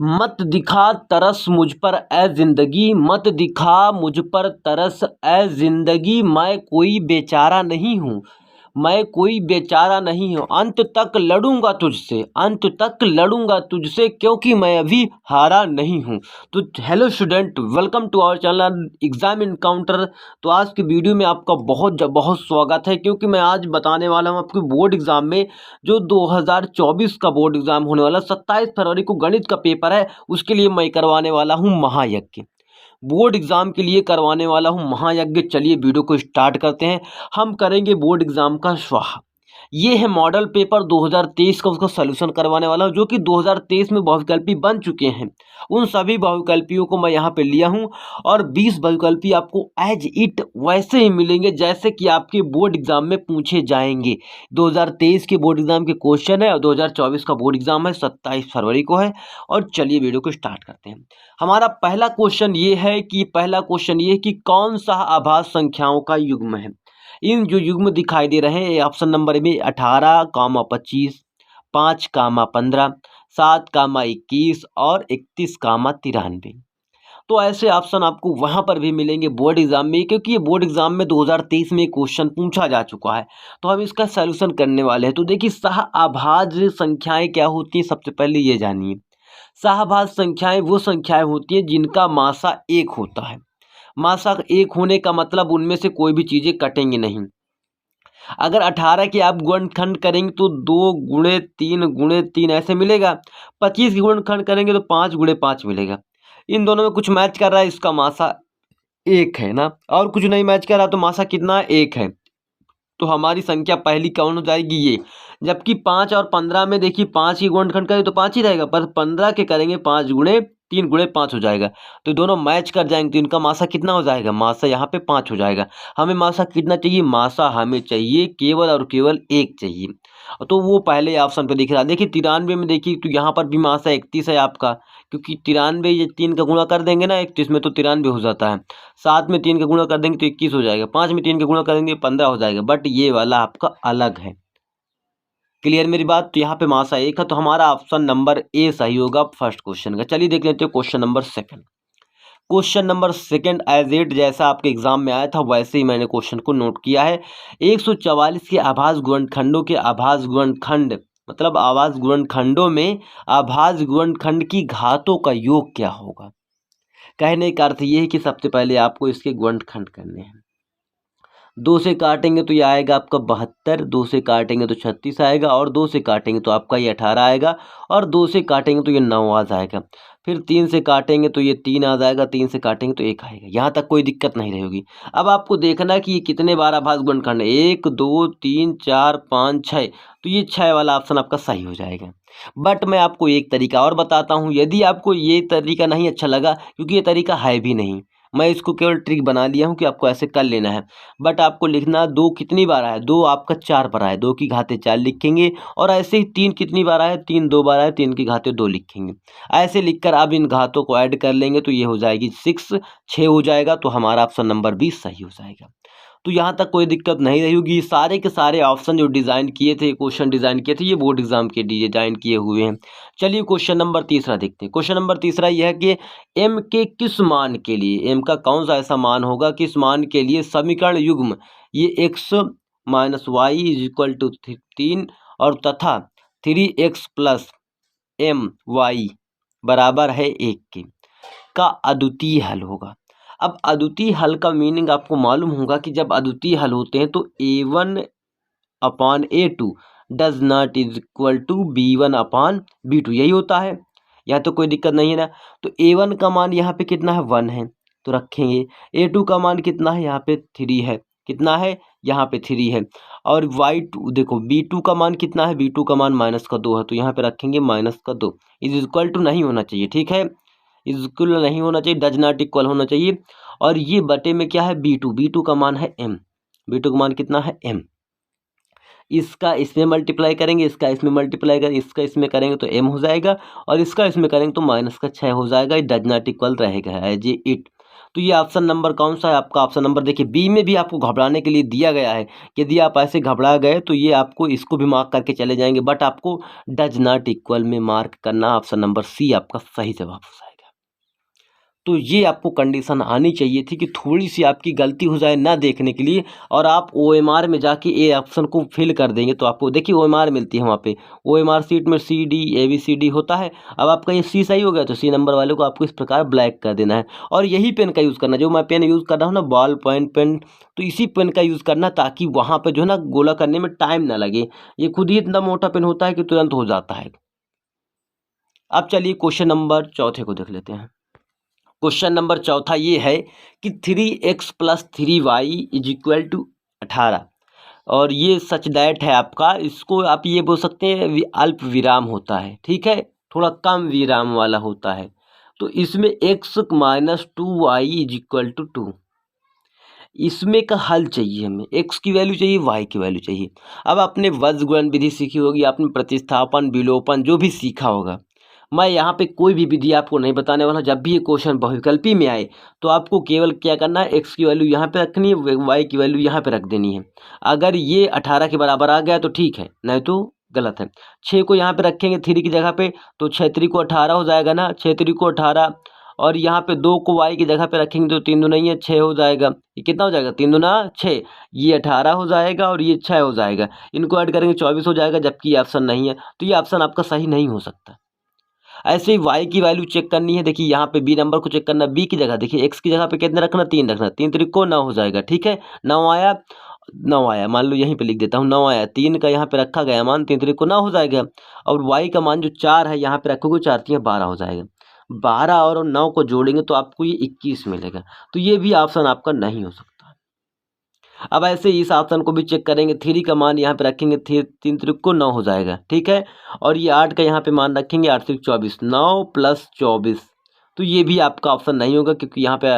मत दिखा तरस मुझ पर ए जिंदगी, मत दिखा मुझ पर तरस ए जिंदगी, मैं कोई बेचारा नहीं हूँ, मैं कोई बेचारा नहीं हूँ, अंत तक लड़ूंगा तुझसे, अंत तक लड़ूंगा तुझसे, क्योंकि मैं अभी हारा नहीं हूँ। तो hello student, welcome to our channel exam encounter. तो आज की वीडियो में आपका बहुत बहुत स्वागत है, क्योंकि मैं आज बताने वाला हूँ आपके बोर्ड एग्जाम में जो 2024 का बोर्ड एग्जाम होने वाला 27 फरवरी को गणित का पेपर है, उसके लिए मैं करवाने वाला हूँ महायज्ञ। बोर्ड एग्जाम के लिए करवाने वाला हूँ महायज्ञ। चलिए वीडियो को स्टार्ट करते हैं। हम करेंगे बोर्ड एग्जाम का स्वाहा। ये है मॉडल पेपर 2023 का, उसका सलूशन करवाने वाला हूँ, जो कि 2023 में बहुविकल्पी बन चुके हैं। उन सभी बहुविकल्पियों को मैं यहाँ पे लिया हूँ और 20 बहुविकल्पी आपको एज इट वैसे ही मिलेंगे जैसे कि आपके बोर्ड एग्जाम में पूछे जाएंगे। 2023 के बोर्ड एग्जाम के क्वेश्चन है और 2024 का बोर्ड एग्जाम है, 27 फरवरी को है। और चलिए वीडियो को स्टार्ट करते हैं। हमारा पहला क्वेश्चन ये है कि कौन सा आभाज्य संख्याओं का युग्म है। इन जो युग्म दिखाई दे रहे हैं ऑप्शन नंबर में 18, 25, 5, 15, 7, 21 और 31, 93। तो ऐसे ऑप्शन आपको वहां पर भी मिलेंगे बोर्ड एग्जाम में, क्योंकि ये बोर्ड एग्जाम में 2023 में क्वेश्चन पूछा जा चुका है। तो हम इसका सलूशन करने वाले हैं। तो देखिए सहअभाज्य संख्याएं क्या होती हैं, सबसे पहले ये जानिए। सहअभाज्य संख्याएं वो संख्याएं होती हैं जिनका मासा 1 होता है। मासा 1 होने का मतलब उनमें से कोई भी चीजें कटेंगी नहीं। अगर 18 के आप गुणनखंड करेंगे तो 2 × 3 × 3 ऐसे मिलेगा। 25 की गुणनखंड करेंगे तो 5 × 5 मिलेगा। इन दोनों में कुछ मैच कर रहा है, इसका मासा 1 है ना, और कुछ नहीं मैच कर रहा तो मासा कितना 1 है। तो हमारी संख्या पहली कौन हो जाएगी, ये। जबकि 5 और 15 में देखिए 5 की गुणनखंड करें तो 5 ही रहेगा, पर 15 के करेंगे 5 × 3 × 5 हो जाएगा। तो दोनों मैच कर जाएंगे तो इनका मासा कितना हो जाएगा, मासा यहाँ पे 5 हो जाएगा। हमें मासा कितना चाहिए, मासा हमें चाहिए केवल और केवल 1 चाहिए। तो वो पहले ऑप्शन पे दिख रहा है। देखिए 93 में देखिए तो यहाँ पर भी मासा 31 है आपका, क्योंकि 93 ये 3 का गुणा कर देंगे ना 31 में तो 93 हो जाता है। 7 में 3 का गुणा कर देंगे तो 21 हो जाएगा। 5 में 3 का गुणा करेंगे 15 हो जाएगा। बट ये वाला आपका अलग है। क्लियर मेरी बात। तो यहाँ पे मासा 1 है, तो हमारा ऑप्शन नंबर ए सही होगा फर्स्ट क्वेश्चन का। चलिए देख लेते हैं question number second. Question number second as it जैसा आपके एग्जाम में आया था वैसे ही मैंने क्वेश्चन को नोट किया है। 144 के आभाज्य गुणनखंडों के आभाज्य गुणनखंड मतलब आभाज्य गुणनखंडों में आभाज्य गुणनखंड की घातों का योग क्या होगा। कहने का अर्थ ये है कि सबसे पहले आपको इसके गुणनखंड करने हैं। 2 से काटेंगे तो ये आएगा आपका 72, 2 से काटेंगे तो 36 आएगा, और 2 से काटेंगे तो आपका ये 18 आएगा, और 2 से काटेंगे तो ये 9 आ जाएगा। फिर 3 से काटेंगे तो ये 3 आ जाएगा, 3 से काटेंगे तो 1 आएगा। यहाँ तक कोई दिक्कत नहीं रहेगी। अब आपको देखना है कि ये कितने बार आभाज्य गुणनखंड है, 1, 2, 3, 4, 5, 6। तो ये 6 वाला ऑप्शन आपका सही हो जाएगा। बट मैं आपको एक तरीका और बताता हूँ, यदि आपको ये तरीका नहीं अच्छा लगा, क्योंकि ये तरीका है भी नहीं, मैं इसको केवल ट्रिक बना लिया हूँ कि आपको ऐसे कर लेना है। बट आपको लिखना 2 कितनी बार आया, 2 आपका 4 बार आया, 2 की घाते 4 लिखेंगे। और ऐसे ही 3 कितनी बार आया, 3 2 बार आया, 3 की घाते 2 लिखेंगे। ऐसे लिखकर आप इन घातों को ऐड कर लेंगे तो ये हो जाएगी 6 हो जाएगा। तो हमारा ऑप्शन नंबर 20 सही हो जाएगा। तो यहाँ तक कोई दिक्कत नहीं रहेगी। सारे के सारे ऑप्शन जो डिज़ाइन किए थे, क्वेश्चन डिज़ाइन किए थे, ये बोर्ड एग्जाम के डिज़ाइन किए हुए हैं। चलिए क्वेश्चन नंबर तीसरा देखते हैं। क्वेश्चन नंबर तीसरा यह है कि एम के किस मान के लिए, एम का कौन सा ऐसा मान होगा किस मान के लिए समीकरण युग्म ये x - y = 3 और तथा 3x + my बराबर है 1 के का अद्वितीय हल होगा। अब अद्वितीय हल का मीनिंग आपको मालूम होगा कि जब अद्वितीय हल होते हैं तो a1/a2 does not equal to b1/b2, यही होता है। यहाँ तो कोई दिक्कत नहीं है ना। तो a1 का मान यहाँ पे कितना है, 1 है, तो रखेंगे। a2 का मान कितना है, यहाँ पे 3 है, कितना है, यहाँ पे 3 है। और y2 देखो b2 का मान कितना है, b2 का मान -2 है, तो यहाँ पे रखेंगे -2 इज इक्वल टू नहीं होना चाहिए, ठीक है, इक्वल नहीं होना चाहिए, डज नॉट इक्वल होना चाहिए। और ये बटे में क्या है, b2 का मान है m, b2 का मान कितना है m। इसका इसमें मल्टीप्लाई करेंगे, इसका इसमें मल्टीप्लाई करेंगे, इसका इसमें करेंगे तो m हो जाएगा, और इसका इसमें करेंगे तो -6 हो जाएगा। डज नॉट इक्वल रहेगा एज इट। तो ये ऑप्शन नंबर कौन सा है आपका? ऑप्शन नंबर देखिए बी में भी आपको घबराने के लिए दिया गया है। यदि आप ऐसे घबरा गए तो ये आपको इसको भी मार्क करके चले जाएंगे, बट आपको डज नॉट इक्वल में मार्क करना। ऑप्शन नंबर सी आपका सही जवाब हो जाएगा। तो ये आपको कंडीशन आनी चाहिए थी कि थोड़ी सी आपकी गलती हो जाए ना देखने के लिए, और आप OMR में जाके ए ऑप्शन को फिल कर देंगे तो आपको देखिए OMR मिलती है वहाँ पे। OMR सीट में CDABCD होता है। अब आपका ये सी सही हो गया तो सी नंबर वाले को आपको इस प्रकार ब्लैक कर देना है, और यही पेन का यूज़ करना। जो मैं पेन यूज़ कर रहा हूँ ना, बॉल पॉइंट पेन, तो इसी पेन का यूज़ करना, ताकि वहाँ पर जो है ना गोला करने में टाइम ना लगे। ये खुद ही इतना मोटा पेन होता है कि तुरंत हो जाता है। अब चलिए क्वेश्चन नंबर चौथे को देख लेते हैं। क्वेश्चन नंबर चौथा ये है कि 3x + 3y = 18, और ये सच दैट है आपका। इसको आप ये बोल सकते हैं अल्प विराम होता है, ठीक है, थोड़ा कम विराम वाला होता है। तो इसमें x - 2y = 2, इसमें का हल चाहिए हमें। x की वैल्यू चाहिए, y की वैल्यू चाहिए। अब आपने वज्र गुणन विधि सीखी होगी, आपने प्रतिस्थापन, विलोपन जो भी सीखा होगा। मैं यहाँ पे कोई भी विधि आपको नहीं बताने वाला। जब भी ये क्वेश्चन बहुविकल्पी में आए तो आपको केवल क्या करना है, x की वैल्यू यहाँ पे रखनी है, y की वैल्यू यहाँ पे रख देनी है। अगर ये 18 के बराबर आ गया तो ठीक है, नहीं तो गलत है। 6 को यहाँ पे रखेंगे 3 की जगह पे, तो 6 3 को 18 हो जाएगा ना, 6 3 को 18, और यहाँ पे 2 को y की जगह पे रखेंगे तो 3 दूना ये 6 हो जाएगा। ये कितना हो जाएगा, 3 दूना 6, ये 18 हो जाएगा और ये 6 हो जाएगा। इनको ऐड करेंगे 24 हो जाएगा, जबकि ये ऑप्शन नहीं है, तो ये ऑप्शन आपका सही नहीं हो सकता। ऐसे ही y की वैल्यू चेक करनी है। देखिए यहाँ पे b नंबर को चेक करना, b की जगह देखिए x की जगह पे कितना रखना, 3 रखना, 3 3 को 9 हो जाएगा, ठीक है। 9 आया, 9 आया, मान लो यहीं पे लिख देता हूँ, 9 आया, 3 का यहाँ पे रखा गया मान, 3 3 को 9 हो जाएगा। और y का मान जो 4 है यहाँ पे रखोगे, 4 3 12 हो जाएगा। 12 और 9 को जोड़ेंगे तो आपको ये 21 मिलेगा। तो ये भी ऑप्शन आपका नहीं हो सकता। अब ऐसे ही इस ऑप्शन को भी चेक करेंगे। 3 का मान यहाँ पे रखेंगे, 3 3 को 9 हो जाएगा, ठीक है। और ये 8 का यहाँ पे मान रखेंगे, 8 3 24, 9 + 24, तो ये भी आपका ऑप्शन नहीं होगा, क्योंकि यहाँ पे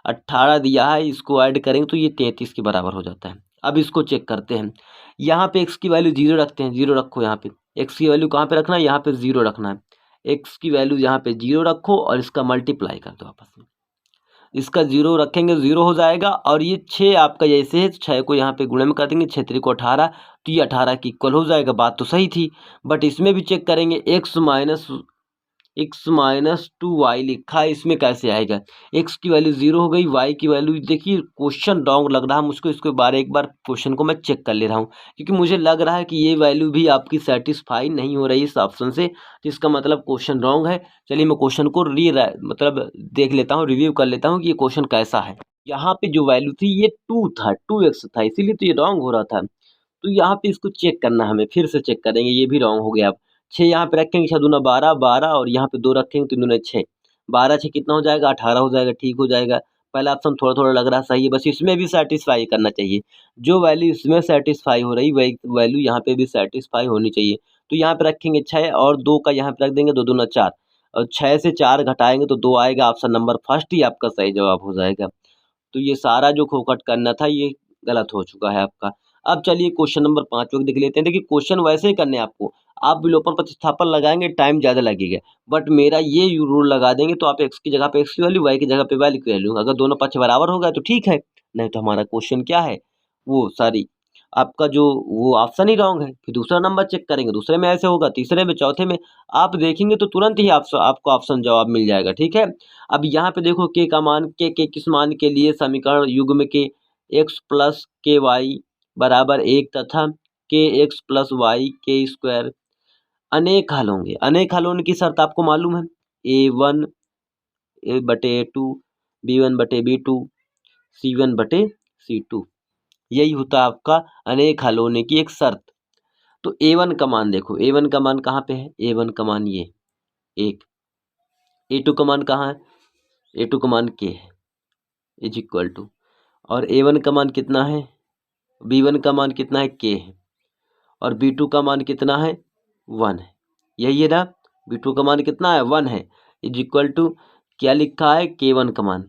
18 दिया है, इसको ऐड करेंगे तो ये 33 के बराबर हो जाता है। अब इसको चेक करते हैं। यहाँ पे x की वैल्यू 0 रखते हैं, 0 रखो। यहाँ पे x की वैल्यू कहाँ पे रखना है, यहाँ पे 0 रखना है। x की वैल्यू यहाँ पे 0 रखो और इसका मल्टीप्लाई कर दो आपस में। इसका 0 रखेंगे, 0 हो जाएगा। और ये 6 आपका जैसे है, 6 को यहाँ पे गुणे में कर देंगे, 6 3 को 18, तो ये 18 के इक्वल हो जाएगा। बात तो सही थी, बट इसमें भी चेक करेंगे। x - 2y लिखा है, इसमें कैसे आएगा? x की वैल्यू 0 हो गई, y की वैल्यू देखिए क्वेश्चन रॉन्ग लग रहा है मुझको। इसके बारे एक बार क्वेश्चन को मैं चेक कर ले रहा हूँ, क्योंकि मुझे लग रहा है कि ये वैल्यू भी आपकी सेटिस्फाई नहीं हो रही इस ऑप्शन से, तो इसका मतलब क्वेश्चन रॉन्ग है। चलिए मैं क्वेश्चन को मतलब देख लेता हूँ, रिव्यू कर लेता हूँ कि ये क्वेश्चन कैसा है। यहाँ पे जो वैल्यू थी ये 2 था, 2x था, इसीलिए तो ये रॉन्ग हो रहा था। तो यहाँ पे इसको चेक करना, हमें फिर से चेक करेंगे। ये भी रॉन्ग हो गया। अब 6 यहाँ पे रखेंगे, 6 दूना 12, 12, और यहाँ पे 2 रखेंगे, 3 दूना 6, 12 6 कितना हो जाएगा, 18 हो जाएगा, ठीक हो जाएगा। पहला ऑप्शन थोड़ा थोड़ा लग रहा सही है, बस इसमें भी सेटिस्फाई करना चाहिए। जो वैल्यू इसमें सेटिस्फाई हो रही वही वैल्यू यहाँ पे भी सेटिस्फाई होनी चाहिए। तो यहाँ पे रखेंगे 6 और 2 का यहाँ पे रख देंगे, 2 दूना 4, और 6 से 4 घटाएंगे तो 2 आएगा। ऑप्शन नंबर फर्स्ट ही आपका सही जवाब हो जाएगा। तो ये सारा जो खोखट करना था ये गलत हो चुका है आपका। अब चलिए क्वेश्चन नंबर 5 लोग देख लेते हैं। देखिए क्वेश्चन वैसे ही करने हैं आपको, आप विलोपन प्रतिस्थापन लगाएंगे टाइम ज़्यादा लगेगा, बट मेरा ये रूल लगा देंगे तो आप x की जगह पे x की वैल्यू, y की जगह पे y की वैल्यू, अगर दोनों पक्ष बराबर हो गया तो ठीक है, नहीं तो हमारा क्वेश्चन क्या है, वो सॉरी आपका जो वो ऑप्शन ही रॉन्ग है। फिर दूसरा नंबर चेक करेंगे, दूसरे में ऐसे होगा, तीसरे में, चौथे में आप देखेंगे तो तुरंत ही आपको ऑप्शन जवाब मिल जाएगा, ठीक है। अब यहाँ पे देखो k का मान, के किस मान के लिए समीकरण युग्म के x + ky बराबर 1 तथा kx + y k² अनेक हल होंगे। अनेक हल होने की शर्त आपको मालूम है, a1 बटे a2, b1 बटे b2, c1 बटे c2, यही होता है आपका अनेक हल होने की एक शर्त। तो a1 का मान देखो, a1 का मान कहाँ पे है, a1 का मान ये 1, a2 का मान कहाँ है, a2 का मान k है, = और a1 का मान कितना है, b1 का मान कितना है, k है, और b2 का मान कितना है, 1 है। यही है ना, b2 का मान कितना है, 1 है, = क्या लिखा है, k1 का मान।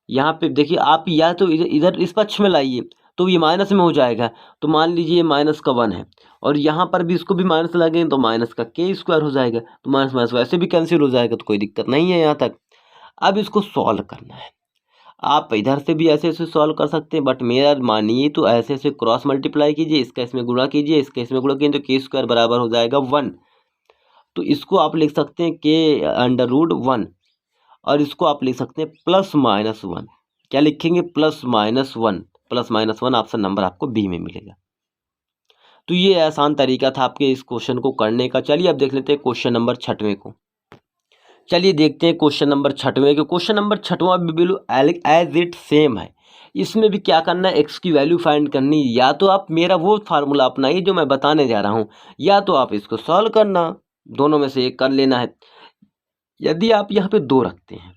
यहाँ पे देखिए आप या तो इधर इस पक्ष में लाइए तो ये माइनस में हो जाएगा। तो मान लीजिए -1 है, और यहाँ पर भी इसको भी माइनस लगेंगे तो माइनस का k² हो जाएगा, तो माइनस माइनस वैसे भी कैंसिल हो जाएगा, तो कोई दिक्कत नहीं है यहाँ तक। अब इसको सॉल्व करना है। आप इधर से भी ऐसे ऐसे सॉल्व कर सकते हैं, बट मेरा मानिए तो ऐसे ऐसे क्रॉस मल्टीप्लाई कीजिए, इसका इसमें गुणा कीजिए, इसका इसमें गुणा कीजिए, तो के स्क्वायर बराबर हो जाएगा 1। तो इसको आप लिख सकते हैं के अंडर रूट 1, और इसको आप लिख सकते हैं +-1। क्या लिखेंगे? +-1। +-1 ऑप्शन नंबर आपको बी में मिलेगा। तो ये आसान तरीका था आपके इस क्वेश्चन को करने का। चलिए अब देख लेते हैं क्वेश्चन नंबर 6वें को। चलिए देखते हैं क्वेश्चन नंबर 6वें को। क्वेश्चन नंबर 6वां भी बिल्कुल एज इट सेम है। इसमें भी क्या करना है, एक्स की वैल्यू फाइंड करनी। या तो आप मेरा वो फार्मूला अपनाइए जो मैं बताने जा रहा हूँ, या तो आप इसको सॉल्व करना, दोनों में से एक कर लेना है। यदि आप यहाँ पे 2 रखते हैं,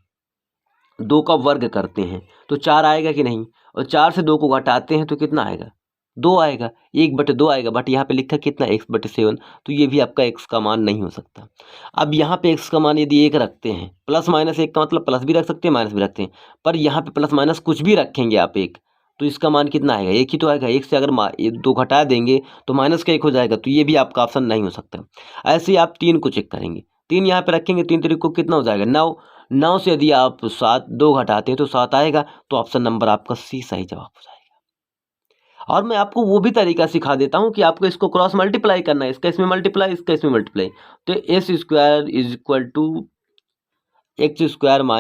2 का वर्ग करते हैं तो 4 आएगा कि नहीं, और 4 से 2 को घटाते हैं तो कितना आएगा? 2 आएगा, 1/2 आएगा। बट यहाँ पे लिखा कितना, x/7, तो ये भी आपका x का मान नहीं हो सकता। अब यहाँ पे x का मान यदि 1 रखते हैं, +-1 का मतलब प्लस भी रख सकते हैं, माइनस भी रखते हैं, पर यहाँ पे प्लस माइनस कुछ भी रखेंगे आप 1, तो इसका मान कितना आएगा? 1 ही तो आएगा। 1 से अगर 2 घटा देंगे तो -1 हो जाएगा, तो ये भी आपका ऑप्शन नहीं हो सकता। ऐसे ही आप 3 को चेक करेंगे, 3 यहाँ पे रखेंगे, 3 3 को कितना हो जाएगा? 9। 9 से यदि आप 2 घटाते हैं तो 7 आएगा, तो ऑप्शन नंबर आपका सी सही जवाब हो जाएगा। और मैं आपको वो भी तरीका सिखा देता हूँ कि आपको इसको क्रॉस मल्टीप्लाई करना है, इसका इसमें मल्टीप्लाई, इसका इसमें मल्टीप्लाई। तो s² = x²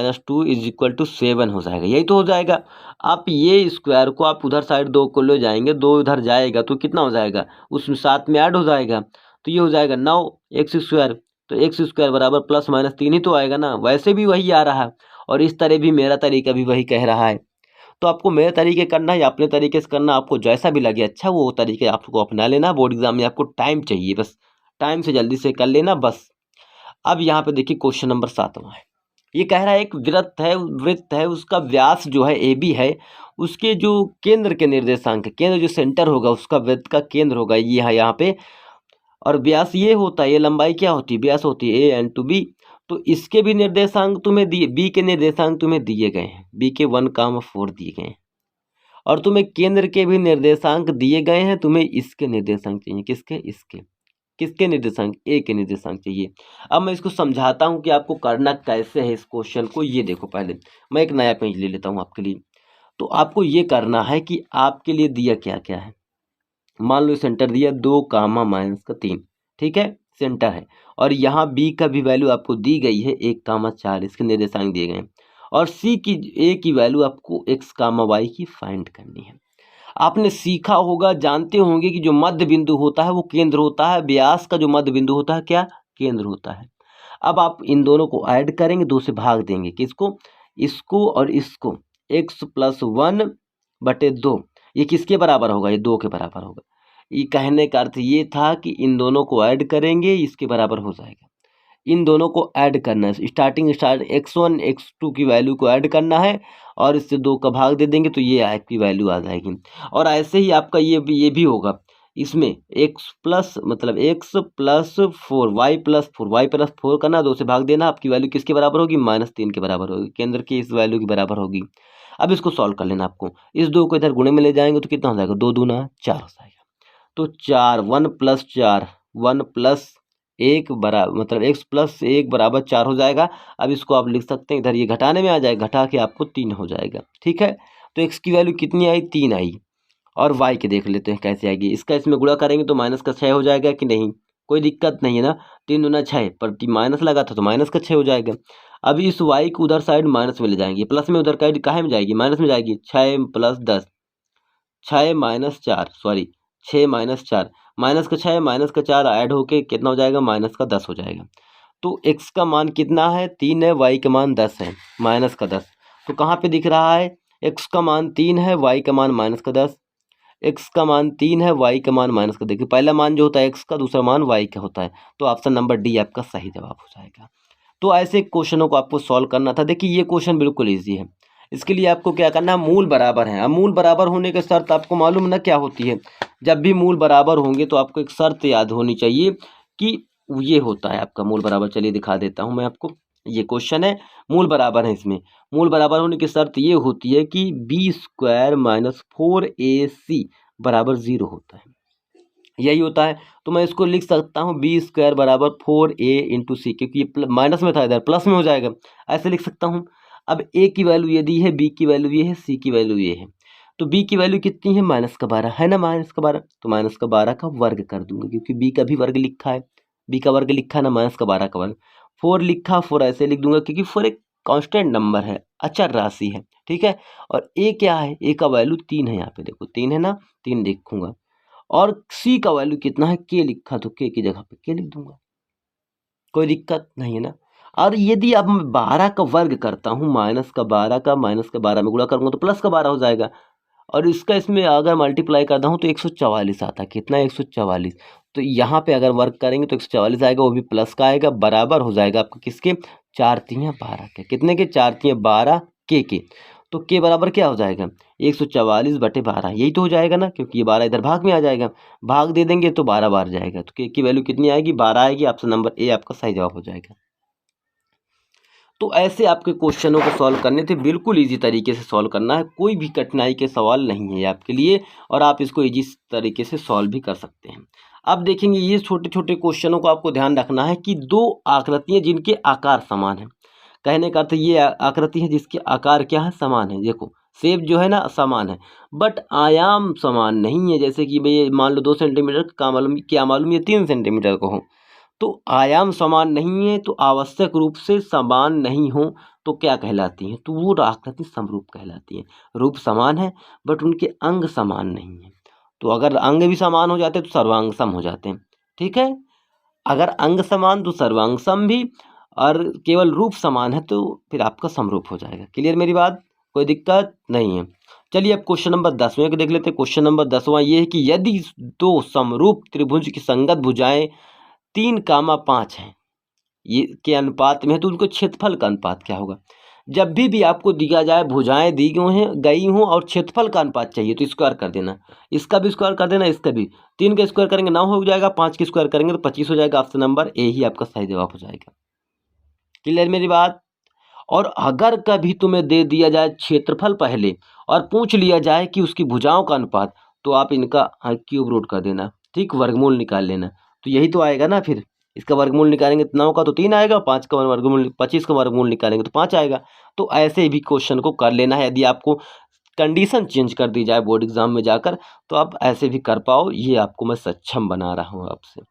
- 2 = 7 हो जाएगा। यही तो हो जाएगा। आप ये स्क्वायर को आप उधर साइड 2 को ले जाएंगे, 2 उधर जाएगा तो कितना हो जाएगा, उसमें साथ में ऐड हो जाएगा, तो ये हो जाएगा 9x²। तो x² बराबर +-3 ही तो आएगा ना, वैसे भी वही आ रहा है, और इस तरह भी मेरा तरीका भी वही कह रहा है। तो आपको मेरे तरीके करना है या अपने तरीके से करना, आपको जैसा भी लगे अच्छा वो तरीके आपको अपना लेना। बोर्ड एग्जाम में आपको टाइम चाहिए, बस टाइम से जल्दी से कर लेना बस। अब यहाँ पे देखिए क्वेश्चन नंबर 7वां है। ये कह रहा है एक वृत्त है, उसका व्यास जो है AB है, उसके जो केंद्र के निर्देशांक, केंद्र जो सेंटर होगा उसका वृत्त का केंद्र होगा ये है यहाँ पे, और व्यास ये होता है, ये लंबाई क्या होती है, व्यास होती है A and to B। तो इसके भी निर्देशांक तुम्हें दिए, B के निर्देशांक तुम्हें दिए गए हैं, B के 1,4 दिए गए हैं, और तुम्हें केंद्र के भी निर्देशांक दिए गए हैं। तुम्हें इसके निर्देशांक चाहिए, किसके? इसके। किसके निर्देशांक? ए के निर्देशांक चाहिए। अब मैं इसको समझाता हूँ कि आपको करना कैसे है इस क्वेश्चन को। ये देखो, पहले मैं एक नया पेज ले लेता हूँ आपके लिए। तो आपको ये करना है कि आपके लिए दिया क्या क्या है। मान लो सेंटर दिया 2, -3, ठीक है, सेंटर है, और यहाँ बी का भी वैल्यू आपको दी गई है 1,4, इसके निर्देशांक दिए गए हैं, और सी की ए की वैल्यू आपको x, y की फाइंड करनी है। आपने सीखा होगा, जानते होंगे कि जो मध्य बिंदु होता है वो केंद्र होता है, व्यास का जो मध्य बिंदु होता है क्या? केंद्र होता है। अब आप इन दोनों को ऐड करेंगे, 2 से भाग देंगे, किसको? इसको और इसको। x + 1/2 ये किसके बराबर होगा? ये 2 के बराबर होगा। ये कहने का अर्थ ये था कि इन दोनों को ऐड करेंगे, इसके बराबर हो जाएगा। इन दोनों को ऐड करना है, x1 x2 की वैल्यू को ऐड करना है, और इससे 2 का भाग दे देंगे तो ये आपकी वैल्यू आ जाएगी। और ऐसे ही आपका ये भी होगा, इसमें x प्लस मतलब x + 4 y+4 करना, 2 से भाग देना, आपकी वैल्यू किसके बराबर होगी? -3 के बराबर होगी, केंद्र की इस वैल्यू के बराबर होगी। अब इसको सॉल्व कर लेना आपको, इस 2 को इधर गुणे में ले जाएंगे तो कितना हो जाएगा? 2 दूना 4 हो जाएगा। तो 4 1 + 4 1 + 1 बराबर मतलब x + 1 बराबर 4 हो जाएगा। अब इसको आप लिख सकते हैं, इधर ये घटाने में आ जाएगा, घटा के आपको 3 हो जाएगा, ठीक है। तो x की वैल्यू कितनी आई? 3 आई। और y के देख लेते हैं कैसे आएगी। इसका इसमें गुणा करेंगे तो -6 हो जाएगा कि नहीं? कोई दिक्कत नहीं है ना, 3 दूना 6, पर माइनस लगा था तो -6 हो जाएगा। अब इस y को उधर साइड माइनस में ले जाएंगे, प्लस में उधर काहे में जाएगी? माइनस में जाएगी। 6 + 10 6 - 4 सॉरी 6 - 4 -6 -4 ऐड होके कितना हो जाएगा? -10 हो जाएगा। तो x का मान कितना है? 3 है, y का मान 10 है, -10। तो कहाँ पे दिख रहा है? x का मान 3 है, y का मान -10। x का मान 3 है, y का मान -10। देखिए पहला मान जो होता है x का, दूसरा मान y का होता है। तो ऑप्शन नंबर डी आपका सही जवाब हो जाएगा। तो ऐसे क्वेश्चनों को आपको सॉल्व करना था। देखिए ये क्वेश्चन बिल्कुल ईजी है। इसके लिए आपको क्या करना है? मूल बराबर है। अब मूल बराबर होने की शर्त आपको मालूम ना क्या होती है? जब भी मूल बराबर होंगे तो आपको एक शर्त याद होनी चाहिए कि ये होता है आपका मूल बराबर। चलिए दिखा देता हूँ मैं आपको। ये क्वेश्चन है, मूल बराबर है। इसमें मूल बराबर होने की शर्त ये होती है कि b² - 4ac = 0 होता है, यही होता है। तो मैं इसको लिख सकता हूँ b² = 4a × c, क्योंकि ये माइनस में था, इधर प्लस में हो जाएगा, ऐसे लिख सकता हूँ। अब ए की वैल्यू ये दी है, बी की वैल्यू ये है, सी की वैल्यू ये है। तो बी की वैल्यू कितनी है, -12 है ना, -12, तो -12 का वर्ग कर दूंगा, क्योंकि बी का भी वर्ग लिखा है, बी का वर्ग लिखा है ना, -12 का वर्ग। 4 लिखा, 4 ऐसे लिख दूंगा, क्योंकि 4 एक कांस्टेंट नंबर है, अचर राशि है, ठीक है। और ए क्या है, ए का वैल्यू 3 है, यहाँ पे देखो 3 है ना, 3 लिखूंगा। और सी का वैल्यू कितना है, के लिखा, तो के की जगह पे के लिख दूंगा, कोई दिक्कत नहीं है ना। और यदि अब मैं 12 का वर्ग करता हूँ, -12 में गुणा करूंगा तो +12 हो जाएगा। और इसका इसमें अगर मल्टीप्लाई करता हूँ तो 144 आता है, कितना, 144। तो यहाँ पे अगर वर्क करेंगे तो 144 आएगा, वो भी प्लस का आएगा, बराबर हो जाएगा आपका किसके, 4 तियाँ 12 के, कितने के, 4 तियाँ 12 के। तो के बराबर क्या हो जाएगा, 144/12, यही तो हो जाएगा ना, क्योंकि ये 12 इधर भाग में आ जाएगा, भाग दे देंगे तो 12 बार जाएगा, तो के की वैल्यू कितनी आएगी, 12 आएगी। ऑप्शन नंबर ए आपका सही जवाब हो जाएगा। तो ऐसे आपके क्वेश्चनों को सॉल्व करने थे, बिल्कुल इजी तरीके से सॉल्व करना है, कोई भी कठिनाई के सवाल नहीं है आपके लिए, और आप इसको इजी तरीके से सॉल्व भी कर सकते हैं। अब देखेंगे ये छोटे छोटे क्वेश्चनों को आपको ध्यान रखना है कि दो आकृतियां जिनके आकार समान है, कहने का अर्थ ये आकृति है जिसके आकार क्या है, समान है। देखो शेप जो है ना समान है, बट आयाम समान नहीं है। जैसे कि भाई मान लो 2 सेंटीमीटर का मालूम, क्या मालूम ये 3 सेंटीमीटर का हो, तो आयाम समान नहीं है, तो आवश्यक रूप से समान नहीं हो तो क्या कहलाती हैं, तो वो आकृति समरूप कहलाती है। रूप समान है बट उनके अंग समान नहीं है, तो अगर अंग भी समान हो जाते तो सर्वांग सम हो जाते हैं, ठीक है। अगर अंग समान तो सर्वांग सम भी, और केवल रूप समान है तो फिर आपका समरूप हो जाएगा। क्लियर मेरी बात, कोई दिक्कत नहीं है। चलिए अब क्वेश्चन नंबर 10वें को देख लेते हैं। क्वेश्चन नंबर 10वां ये है कि यदि दो समरूप त्रिभुज की संगत भुजाएं 3, 5 है ये के अनुपात में है, तो उनको क्षेत्रफल का अनुपात क्या होगा। जब भी आपको दिया जाए भुजाएं दी गई हों और क्षेत्रफल का अनुपात चाहिए तो स्क्वायर कर देना, इसका भी स्क्वायर कर देना, इसका भी। 3 का स्क्वायर करेंगे 9 हो जाएगा, 5 की स्क्वायर करेंगे तो 25 हो जाएगा। ऑप्शन नंबर ए ही आपका सही जवाब हो जाएगा। क्लियर मेरी बात। और अगर कभी तुम्हें दे दिया जाए क्षेत्रफल पहले और पूछ लिया जाए कि उसकी भुजाओं का अनुपात, तो आप इनका क्यूब रूट कर देना, ठीक, वर्गमूल निकाल लेना, तो यही तो आएगा ना। फिर इसका वर्गमूल निकालेंगे तो 9 का तो 3 आएगा, 5 का वर्गमूल 25 का वर्गमूल निकालेंगे तो 5 आएगा। तो ऐसे भी क्वेश्चन को कर लेना है। यदि आपको कंडीशन चेंज कर दी जाए बोर्ड एग्जाम में जाकर तो आप ऐसे भी कर पाओ, ये आपको मैं सक्षम बना रहा हूँ आपसे।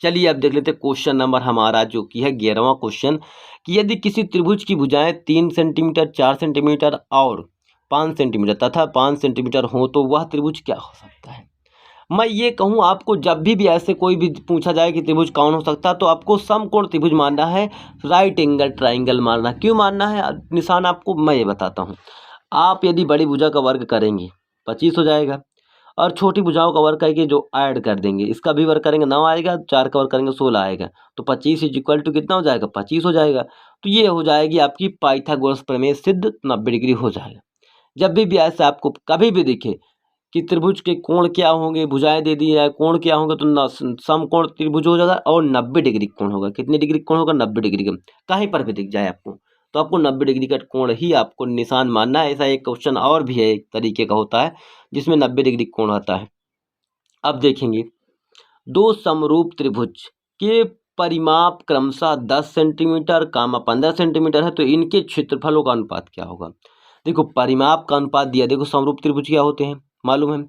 चलिए अब देख लेते हैं क्वेश्चन नंबर हमारा जो कि है 11वां क्वेश्चन, कि यदि किसी त्रिभुज की भुजाएं 3 सेंटीमीटर, 4 सेंटीमीटर और 5 सेंटीमीटर तथा 5 सेंटीमीटर हो तो वह त्रिभुज क्या हो सकता है। मैं ये कहूँ आपको, जब भी ऐसे कोई भी पूछा जाए कि त्रिभुज कौन हो सकता है तो आपको समकोण त्रिभुज मानना है, राइट एंगल ट्राइंगल मानना। क्यों मानना है, निशान आपको मैं ये बताता हूँ। आप यदि बड़ी भुजा का वर्ग करेंगे 25 हो जाएगा, और छोटी भुजाओं का वर्ग करके जो ऐड कर देंगे, इसका भी वर्ग करेंगे 9 आएगा, 4 का वर्ग करेंगे 16 आएगा, तो 25 इज इक्वल टू कितना हो जाएगा, 25 हो जाएगा। तो ये हो जाएगी आपकी पाइथागोरस प्रमेय सिद्ध, 90 डिग्री हो जाएगा। जब भी ऐसा आपको कभी भी दिखे कि त्रिभुज के कोण क्या होंगे, भुजाएं दे दी है कोण क्या होंगे, तो समकोण त्रिभुज हो जाएगा और 90 डिग्री कोण होगा। कितने डिग्री कोण होगा, 90 डिग्री का। कहीं पर भी दिख जाए आपको तो आपको 90 डिग्री का कोण ही आपको निशान मानना है। ऐसा एक क्वेश्चन और भी है, एक तरीके का होता है जिसमें 90 डिग्री कोण आता है। अब देखेंगे दो समरूप त्रिभुज के परिमाप क्रमशः 10 सेंटीमीटर, 15 सेंटीमीटर है, तो इनके क्षेत्रफलों का अनुपात क्या होगा। देखो परिमाप का अनुपात दिया, देखो समरूप त्रिभुज क्या होते हैं मालूम है,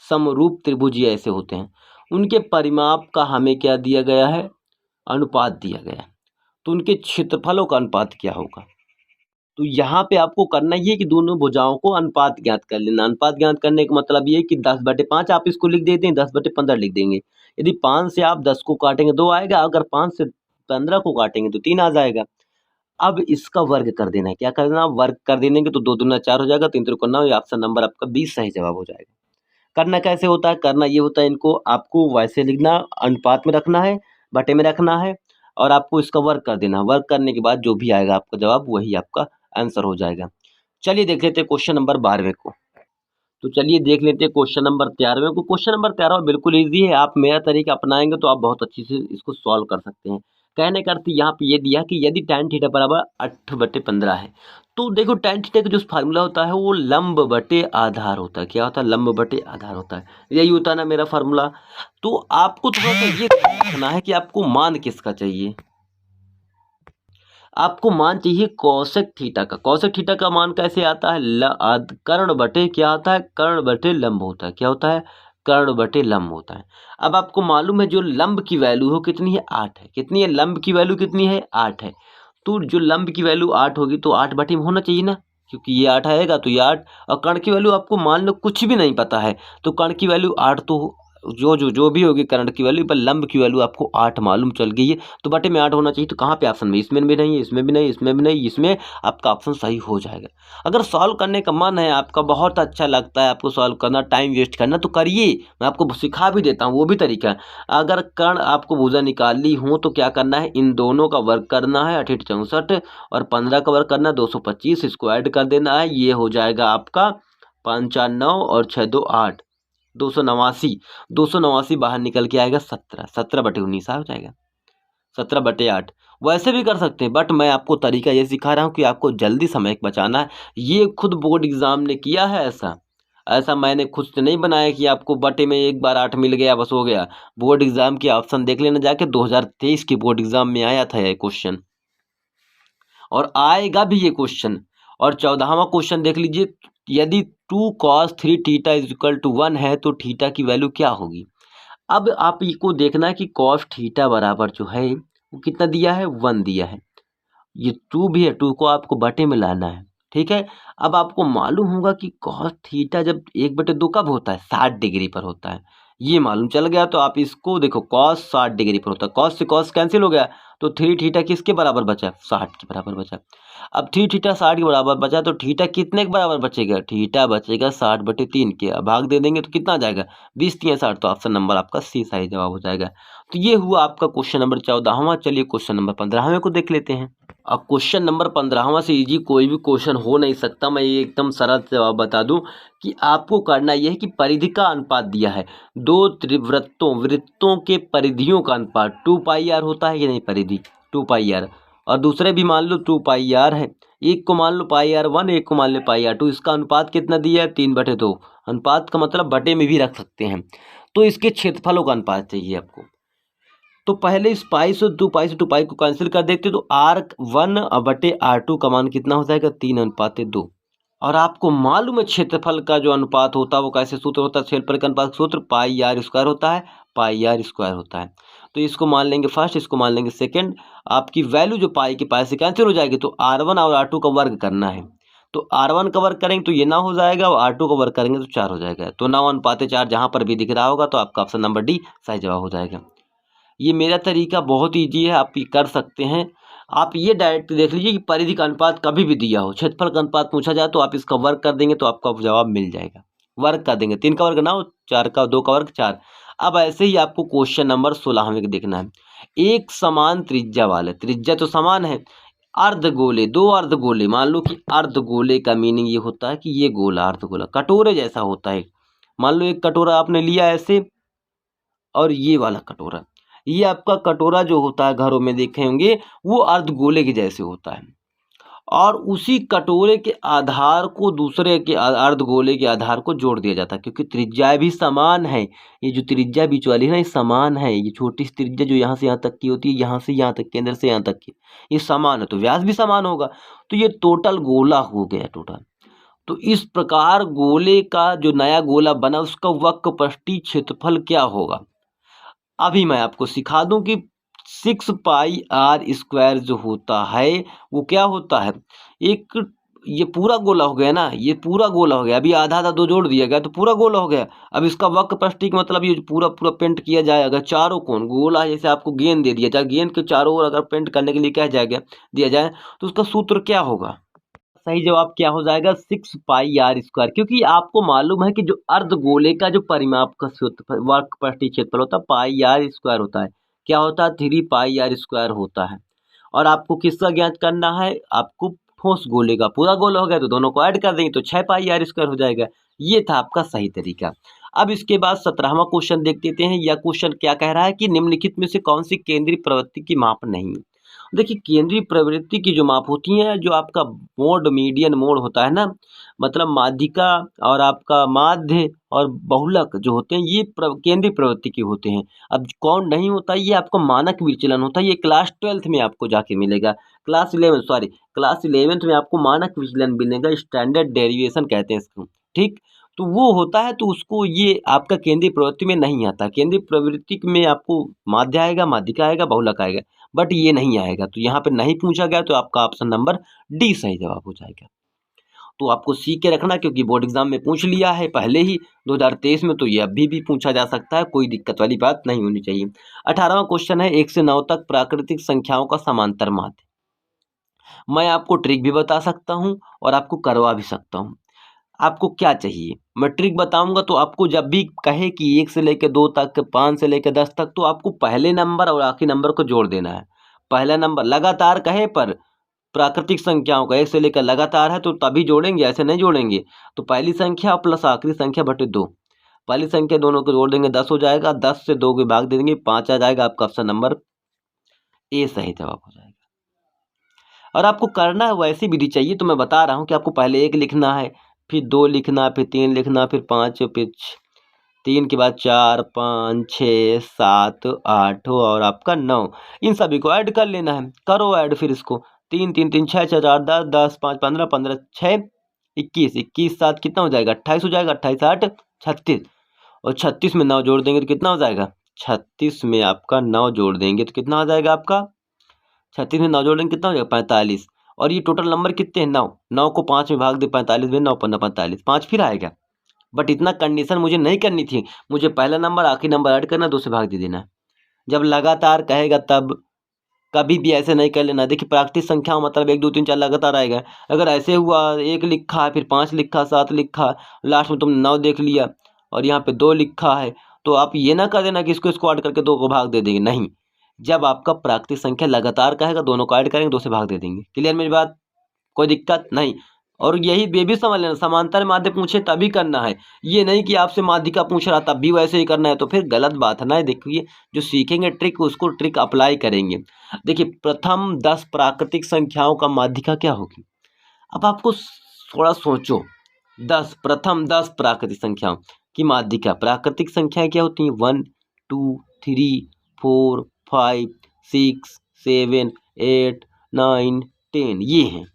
समरूप त्रिभुज ये ऐसे होते हैं, उनके परिमाप का हमें क्या दिया गया है, अनुपात दिया गया है, तो उनके क्षेत्रफलों का अनुपात क्या होगा। तो यहाँ पे आपको करना ये है कि दोनों भुजाओं को अनुपात ज्ञात कर लेना। अनुपात ज्ञात करने का मतलब ये है कि 10/5 आप इसको लिख देते हैं, 10/15 लिख देंगे। यदि 5 से आप 10 को काटेंगे 2 आएगा, अगर 5 से 15 को काटेंगे तो 3 आ जाएगा। अब इसका वर्ग कर देना है, क्या कर देना, वर्ग कर देंगे तो 2 दूना 4 हो जाएगा, 3 त्रिकोण 9, ऑप्शन नंबर आपका 20 सही जवाब हो जाएगा। करना कैसे होता है, करना ये होता है, इनको आपको वैसे लिखना, अनुपात में रखना है, बटे में रखना है, और आपको इसका वर्ग कर देना। वर्ग करने के बाद जो भी आएगा आपका जवाब वही आपका आंसर हो जाएगा। चलिए देख लेते हैं क्वेश्चन नंबर 12वें को। तो चलिए देख लेते हैं क्वेश्चन नंबर 13वें को। क्वेश्चन नंबर 13 बिल्कुल ईजी है, आप मेरा तरीका अपनाएंगे तो आप बहुत अच्छी से इसको सॉल्व कर सकते हैं। कहने का अर्थ यहाँ पे ये दिया कि यदि tan थीटा बराबर 8/15 है, तो देखो tan थीटा का जो फार्मूला होता है वो लंब बटे आधार होता है। क्या होता है, लंब बटे आधार होता है, यही होता है ना मेरा फार्मूला। तो आपको थोड़ा सा ये देखना है कि आपको मान किसका चाहिए। आपको मान चाहिए कोसेक थीटा का। कोसेक थीटा का मान कैसे आता है? कर्ण बटे क्या आता है? कर्ण बटे लंब होता है। क्या होता है? कर्ण बटे लंब होता है। अब आपको मालूम है जो लंब की वैल्यू हो कितनी है? 8 है। कितनी है? लंब की वैल्यू कितनी है? 8 है। तो जो लंब की वैल्यू 8 होगी तो 8 बटे में होना चाहिए ना, क्योंकि ये 8 आएगा तो ये 8। और कर्ण की वैल्यू आपको मान लो कुछ भी नहीं पता है तो कर्ण की वैल्यू 8 तो जो भी होगी कर्ण की वैल्यू, पर लंब की वैल्यू आपको 8 मालूम चल गई है तो बटे में 8 होना चाहिए। तो कहाँ पे ऑप्शन में? इसमें भी नहीं है, इसमें भी नहीं, इसमें भी नहीं, इसमें आपका ऑप्शन सही हो जाएगा। अगर सॉल्व करने का मन है आपका, बहुत अच्छा लगता है आपको सॉल्व करना, टाइम वेस्ट करना, तो करिए, मैं आपको सिखा भी देता हूँ, वो भी तरीका है। अगर कर्ण आपको भुजा निकालनी हो तो क्या करना है? इन दोनों का वर्ग करना है 8 64 और 15 का वर्ग करना है 225, इसको ऐड कर देना है, ये हो जाएगा आपका 5 4 9 और 6 2 8, 289। 289 बाहर निकल के आएगा 17, 17 बटे 19 हो जाएगा, 17 बटे 8। वैसे भी कर सकते हैं बट मैं आपको तरीका ये सिखा रहा हूँ कि आपको जल्दी समय बचाना है। ये खुद बोर्ड एग्जाम ने किया है ऐसा, ऐसा मैंने खुद से नहीं बनाया कि आपको बटे में एक बार 8 मिल गया बस हो गया। बोर्ड एग्जाम के ऑप्शन देख लेना जाके, 2023 की बोर्ड एग्जाम में आया था ये क्वेश्चन और आएगा भी ये क्वेश्चन। और 14वां क्वेश्चन देख लीजिए, यदि 2 cos 3 theta is equal to 1 है तो थीटा की वैल्यू क्या होगी? अब आप इसको देखना है कि cos थीटा बराबर जो है वो कितना दिया है? 1 दिया है। ये 2 भी है, 2 को आपको बटे में लाना है, ठीक है। अब आपको मालूम होगा कि cos थीटा जब 1/2 कब होता है? 60 डिग्री पर होता है। ये मालूम चल गया तो आप इसको देखो, cos 60 डिग्री पर होता है, cos से cos कैंसिल हो गया तो 3 थीटा किसके बराबर बचा? 60 के बराबर बचा। अब 3 थीटा 60 के बराबर बचा तो थीटा कितने के बराबर बचेगा? थीटा बचेगा 60/3 के। अब भाग दे देंगे तो कितना आ जाएगा? 20 3 60, तो ऑप्शन नंबर आपका सी सही जवाब हो जाएगा। तो ये हुआ आपका क्वेश्चन नंबर 14वां। चलिए क्वेश्चन नंबर 15वें को देख लेते हैं। अब क्वेश्चन नंबर 15वां से इजी कोई भी क्वेश्चन हो नहीं सकता। मैं ये एकदम सरल जवाब बता दूं कि आपको करना यह है कि परिधि का अनुपात दिया है, दो वृत्तों के परिधियों का अनुपात 2 पाई आर होता है कि नहीं? परिधि 2 पाई आर, और दूसरे भी मान लो 2 पाई आर है, एक को मान लो पाई आर 1, एक को मान लो पाई आर 2। इसका अनुपात कितना दिया है? 3/2। अनुपात का मतलब बटे में भी रख सकते हैं। तो इसके क्षेत्रफलों का अनुपात चाहिए आपको। तो पहले इस पाई से 2 पाई को कैंसिल कर देते तो R1/R2 का मान कितना हो जाएगा? 3:2। और आपको मालूम है क्षेत्रफल का जो अनुपात होता है वो कैसे सूत्र होता है? क्षेत्रफल का अनुपात सूत्र पाई आर स्क्वायर होता है, पाई आर स्क्वायर होता है। तो इसको मान लेंगे फर्स्ट, इसको मान लेंगे सेकंड। आपकी वैल्यू जो पाई की पाई से कैंसिल हो जाएगी तो R1 और R2 का वर्ग करना है। तो R1 का वर्ग करेंगे तो ये 9 हो जाएगा और R2 का वर्ग करेंगे तो 4 हो जाएगा। तो 9:4 जहाँ पर भी दिख रहा होगा तो आपका ऑप्शन नंबर डी सही जवाब हो जाएगा। ये मेरा तरीका बहुत ईजी है, आप ये कर सकते हैं। आप ये डायरेक्ट देख लीजिए कि परिधि का अनुपात कभी भी दिया हो, क्षेत्रफल का अनुपात पूछा जाए तो आप इसका वर्ग कर देंगे तो आपका जवाब मिल जाएगा। वर्ग कर देंगे, 3 का वर्ग 9, 4 का 2 का वर्ग 4। अब ऐसे ही आपको क्वेश्चन नंबर 16वें को देखना है। एक समान त्रिज्या वाले, त्रिज्या तो समान है, अर्धगोले, 2 अर्धगोले, मान लो कि अर्धगोले का मीनिंग ये होता है कि ये गोला अर्धगोला कटोरे जैसा होता है। मान लो एक कटोरा आपने लिया ऐसे और ये वाला कटोरा, ये आपका कटोरा जो होता है घरों में देखे होंगे वो अर्धगोले के जैसे होता है, और उसी कटोरे के आधार को दूसरे के अर्धगोले के आधार को जोड़ दिया जाता है, क्योंकि त्रिज्याएं भी समान है। ये जो त्रिज्या बीच वाली है ना, ये समान है। ये छोटी सी त्रिज्या जो यहाँ से यहाँ तक की होती है, यहाँ से यहाँ तक, केंद्र से यहाँ तक की, ये समान है तो व्यास भी समान होगा। तो ये टोटल गोला हो गया टोटल। तो इस प्रकार गोले का जो नया गोला बना उसका वक्रपष्टीय क्षेत्रफल क्या होगा? अभी मैं आपको सिखा दूं कि 6 पाई आर स्क्वायर जो होता है वो क्या होता है? एक, ये पूरा गोला हो गया ना, ये पूरा गोला हो गया, अभी आधा आधा दो जोड़ दिया गया तो पूरा गोला हो गया। अब इसका वक्रपष्टीय का मतलब ये पूरा पूरा पेंट किया जाएगा, चारों कोण गोला, जैसे आपको गेंद दे दिया जाए, गेंद के चारों ओर अगर पेंट करने के लिए क्या जाएगा दिया जाए तो उसका सूत्र क्या होगा? सही जवाब क्या हो जाएगा? 6 पाई आर स्क्वायर, क्योंकि आपको मालूम है कि जो अर्धगोले का जो परिमाप का वक्रपष्टीय क्षेत्रफल होता है पाई आर स्क्वायर होता है। क्या होता है? 3 पाई आर स्क्वायर होता है। और आपको किसका ज्ञात करना है? आपको ठोस गोले का। पूरा गोला हो गया तो दोनों को ऐड कर देंगे तो 6 पाई आर स्क्वायर हो जाएगा। ये था आपका सही तरीका। अब इसके बाद 17वां क्वेश्चन देख लेते हैं। यह क्वेश्चन क्या कह रहा है कि निम्नलिखित में से कौन सी केंद्रीय प्रवृत्ति की माप नहीं? देखिए केंद्रीय प्रवृत्ति की जो माप होती है, जो आपका मोड मीडियन मोड होता है ना, मतलब माध्यिका और आपका माध्य और बहुलक जो होते हैं ये केंद्रीय प्रवृत्ति के होते हैं। अब कौन नहीं होता, ये आपको मानक विचलन होता है, ये क्लास 12th में आपको जाके मिलेगा। क्लास 11th में आपको मानक विचलन मिलेगा, स्टैंडर्ड डेरिवेशन कहते हैं इसको, ठीक। तो वो होता है, तो उसको ये आपका केंद्रीय प्रवृत्ति में नहीं आता। केंद्रीय प्रवृत्ति में आपको माध्य आएगा, माध्यिका आएगा, बहुलक आएगा, बट ये नहीं आएगा। तो यहाँ पे नहीं पूछा गया, तो आपका ऑप्शन नंबर डी सही जवाब हो जाएगा। तो आपको सीख के रखना, क्योंकि बोर्ड एग्जाम में पूछ लिया है पहले ही 2023 में, तो ये अभी भी पूछा जा सकता है, कोई दिक्कत वाली बात नहीं होनी चाहिए। 18वां क्वेश्चन है 1 से 9 तक प्राकृतिक संख्याओं का समांतर माध्य। मैं आपको ट्रिक भी बता सकता हूँ और आपको करवा भी सकता हूँ। आपको क्या चाहिए, मैं ट्रिक बताऊंगा, तो आपको जब भी कहे कि 1 से लेकर 2 तक, 5 से लेकर 10 तक, तो आपको पहले नंबर और आखिरी नंबर को जोड़ देना है। पहला नंबर लगातार कहे पर प्राकृतिक संख्याओं का 1 से लेकर लगातार है, तो तभी जोड़ेंगे, ऐसे नहीं जोड़ेंगे। तो पहली संख्या प्लस आखिरी संख्या बटे 2, पहली संख्या दोनों को जोड़ देंगे 10 हो जाएगा, 10 से 2 के भाग दे देंगे 5 आ जाएगा। आपका ऑप्शन नंबर ए सही जवाब हो जाएगा। और आपको करना है वैसी विधि चाहिए, तो मैं बता रहा हूँ कि आपको पहले 1 लिखना है, फिर 2 लिखना, फिर 3 लिखना, फिर 5, फिर 3 के बाद 4, 5, 6, 7, 8 और आपका 9, इन सभी को ऐड कर लेना है। करो ऐड फिर इसको, 3 3 3 6 6 4 10 10 5 15 15 6 21 21 7 कितना हो जाएगा 28 हो जाएगा। 28 8 36 और 36 में 9 जोड़ देंगे तो कितना हो जाएगा 36 में आपका 9 जोड़ देंगे तो कितना हो जाएगा आपका 36 में 9 जोड़ेंगे कितना हो जाएगा 45। और ये टोटल नंबर कितने हैं 9, 9 को 5 में भाग दे 45 में 9 15 45 5 फिर आएगा। बट इतना कंडीशन मुझे नहीं करनी थी, मुझे पहला नंबर आखिरी नंबर ऐड करना, 2 से भाग दे देना। जब लगातार कहेगा तब कभी भी ऐसे नहीं कर लेना। देखिए प्राकृतिक संख्या मतलब 1 2 3 4 लगातार आएगा। अगर ऐसे हुआ 1 लिखा फिर 5 लिखा 7 लिखा, लास्ट में तुमने 9 देख लिया और यहाँ पे 2 लिखा है, तो आप ये ना कर देना कि इसको ऐड करके 2 को भाग दे देंगे, नहीं। जब आपका प्राकृतिक संख्या लगातार कहेगा दोनों को ऐड करेंगे 2 से भाग दे देंगे। क्लियर मेरी बात, कोई दिक्कत नहीं। और यही ये भी समझ लेना, समांतर माध्य पूछे तभी करना है, ये नहीं कि आपसे माध्यिका पूछ रहा तब भी वैसे ही करना है, तो फिर गलत बात है ना। देखिए जो सीखेंगे ट्रिक उसको ट्रिक अप्लाई करेंगे। देखिए प्रथम 10 प्राकृतिक संख्याओं का माध्यिका क्या होगी। अब आपको थोड़ा सोचो, प्रथम 10 प्राकृतिक संख्याओं की माध्यिका, प्राकृतिक संख्याएं क्या होती हैं 1 2 3 4 5 6 7 8 9 10, ये हैं,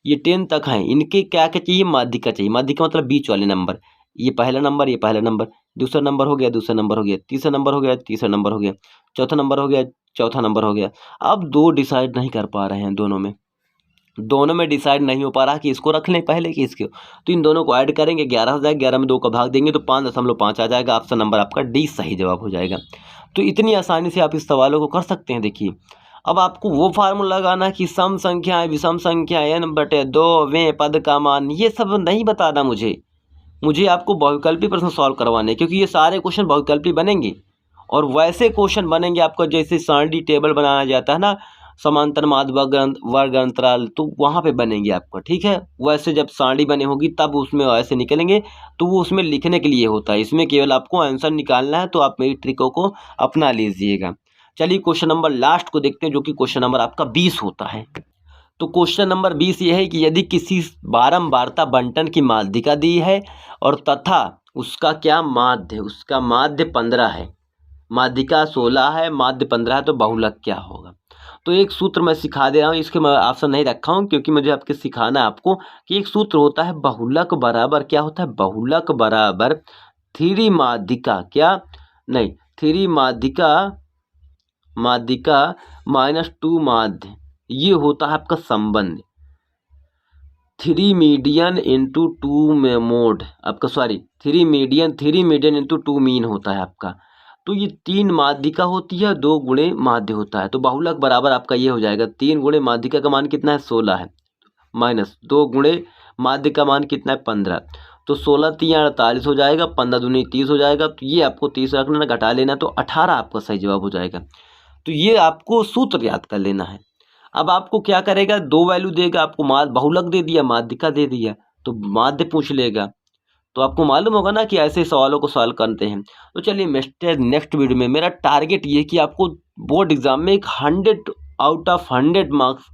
ये 10 तक हैं। इनके क्या क्या चाहिए माध्यिका चाहिए। माध्यिका मतलब बीच वाले नंबर, ये पहला नंबर, ये पहला नंबर, दूसरा नंबर हो गया, दूसरा नंबर हो गया, तीसरा नंबर हो गया, तीसरा नंबर हो गया, चौथा नंबर हो गया, चौथा नंबर हो गया। अब 2 डिसाइड नहीं कर पा रहे हैं, दोनों में डिसाइड नहीं हो पा रहा कि इसको रख लें पहले कि इसको, तो इन दोनों को ऐड करेंगे 11 हो जाएगा, 11 में 2 का भाग देंगे तो 5.5 आ जाएगा। ऑप्शन नंबर आपका डी सही जवाब हो जाएगा। तो इतनी आसानी से आप इस सवालों को कर सकते हैं। देखिए अब आपको वो फार्मूला लगाना कि सम संख्याएं विषम संख्या n/2 वें पद का मान, ये सब नहीं बताना मुझे आपको बहुविकल्पी प्रश्न सॉल्व करवाने, क्योंकि ये सारे क्वेश्चन बहुविकल्पी बनेंगे और वैसे क्वेश्चन बनेंगे आपका जैसे सारणी टेबल बनाया जाता है ना, समांतर माध्य वर्ग अंतराल, तो वहाँ पे बनेंगे आपका, ठीक है। वैसे जब सारणी बने होगी तब उसमें ऐसे निकलेंगे, तो वो उसमें लिखने के लिए होता है, इसमें केवल आपको आंसर निकालना है। तो आप मेरी ट्रिकों को अपना लीजिएगा। चलिए क्वेश्चन नंबर लास्ट को देखते हैं, जो कि क्वेश्चन नंबर आपका 20 होता है। तो क्वेश्चन नंबर 20 ये है कि यदि किसी बारंबारता बंटन की माध्यिका दी है और तथा उसका क्या माध्य, उसका माध्य 15 है, माध्यिका 16 है, माध्य 15 है, तो बहुलक क्या होगा। तो एक सूत्र मैं सिखा दे रहा हूँ, इसके मैं ऑप्शन नहीं रखा हूँ क्योंकि मुझे आपके सिखाना है आपको कि एक सूत्र होता है बहुलक बराबर क्या होता है, बहुलक बराबर 3 माध्यिका क्या नहीं 3 माध्यिका -2 माध्य, ये होता है आपका संबंध। 3 मीडियन इंटू 2 में मोड आपका 3 मीडियन इंटू 2 मीन होता है आपका। तो ये 3 माध्यिका होती है, 2 गुणे माध्य होता है। तो बहुलक बराबर आपका ये हो जाएगा 3 गुणे माध्यिका का मान कितना है 16 है, माइनस 2 गुणे माध्य का मान कितना है 15, तो 16 3 48 हो जाएगा, 15 दूनी 30 हो जाएगा। तो ये आपको 30 रखना, घटा लेना, तो 18 आपका सही जवाब हो जाएगा। तो ये आपको सूत्र याद कर लेना है। अब आपको क्या करेगा, 2 वैल्यू देगा आपको, बहुलक दे दिया, माध्यिका दे दिया, तो माध्य पूछ लेगा। तो आपको मालूम होगा ना कि ऐसे सवालों को सॉल्व करते हैं। तो चलिए नेक्स्ट वीडियो में मेरा टारगेट ये है कि आपको बोर्ड एग्जाम में एक 100 आउट ऑफ 100 मार्क्स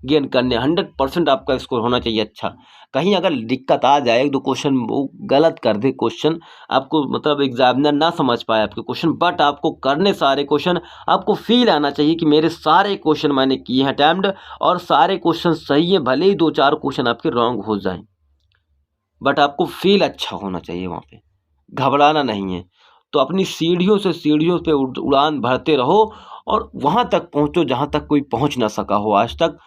गेन करने, 100% आपका स्कोर होना चाहिए अच्छा। कहीं अगर दिक्कत आ जाए, एक दो क्वेश्चन वो गलत कर दे, क्वेश्चन आपको मतलब एग्जामिनर ना समझ पाए आपके क्वेश्चन, बट आपको करने सारे क्वेश्चन, आपको फील आना चाहिए कि मेरे सारे क्वेश्चन मैंने किए हैं अटेम्प्ट और सारे क्वेश्चन सही है, भले ही 2-4 क्वेश्चन आपके रॉन्ग हो जाएं, बट आपको फील अच्छा होना चाहिए वहाँ पे, घबराना नहीं है। तो अपनी सीढ़ियों पे उड़ान भरते रहो और वहाँ तक पहुँचो जहाँ तक कोई पहुँच ना सका हो आज तक।